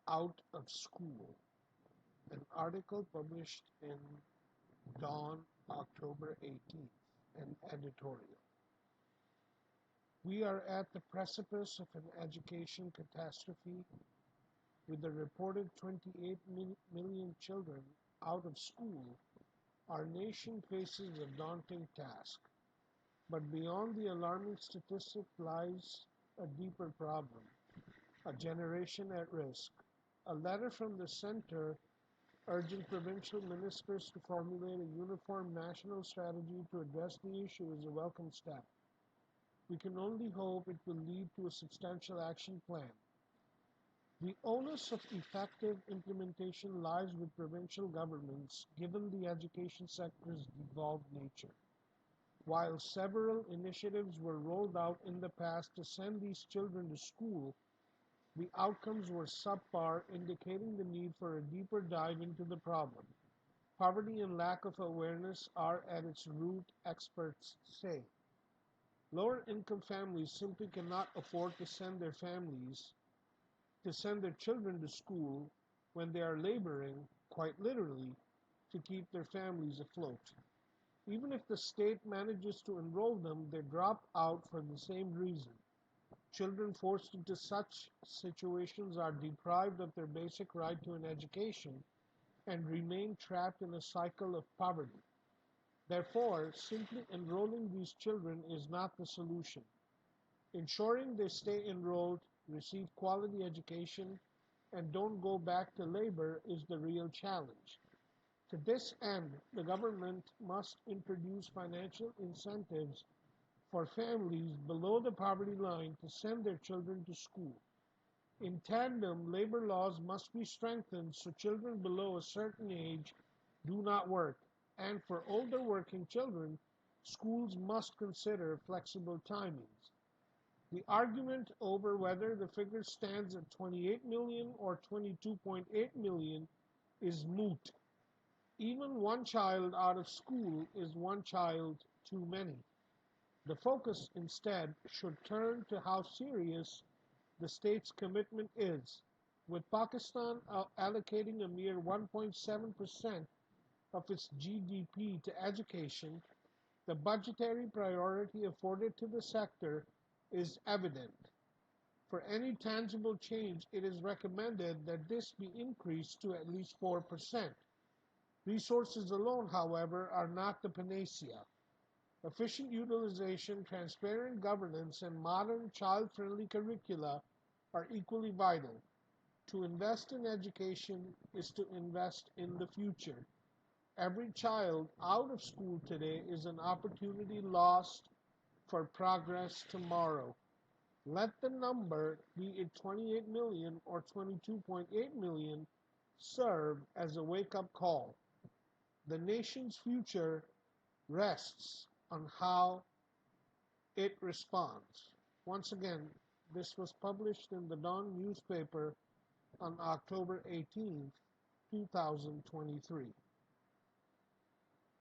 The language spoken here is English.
out of school. An article published in Dawn, October 18th, an editorial. We are at the precipice of an education catastrophe with the reported 28 million children out of school. Our nation faces a daunting task. But beyond the alarming statistic lies a deeper problem, a generation at risk. A letter from the center urging provincial ministers to formulate a uniform national strategy to address the issue is a welcome step. We can only hope it will lead to a substantial action plan. The onus of effective implementation lies with provincial governments, given the education sector's devolved nature. While several initiatives were rolled out in the past to send these children to school, the outcomes were subpar, indicating the need for a deeper dive into the problem. Poverty and lack of awareness are at its root, experts say. Lower income families simply cannot afford to send their children to school when they are laboring, quite literally, to keep their families afloat. Even if the state manages to enroll them, they drop out for the same reason. Children forced into such situations are deprived of their basic right to an education and remain trapped in a cycle of poverty. Therefore, simply enrolling these children is not the solution. Ensuring they stay enrolled, receive quality education, and don't go back to labor is the real challenge. To this end, the government must introduce financial incentives for families below the poverty line to send their children to school. In tandem, labor laws must be strengthened so children below a certain age do not work. And for older working children, schools must consider flexible timings. The argument over whether the figure stands at 28 million or 22.8 million is moot. Even one child out of school is one child too many. The focus instead should turn to how serious the state's commitment is, with Pakistan allocating a mere 1.7% of its GDP to education. The budgetary priority afforded to the sector is evident. For any tangible change, it is recommended that this be increased to at least 4%. Resources alone, however, are not the panacea. Efficient utilization, transparent governance, and modern child-friendly curricula are equally vital. To invest in education is to invest in the future. Every child out of school today is an opportunity lost for progress tomorrow. Let the number, be it 28 million or 22.8 million, serve as a wake-up call. The nation's future rests on how it responds. Once again, this was published in the Dawn newspaper on October 18th, 2023.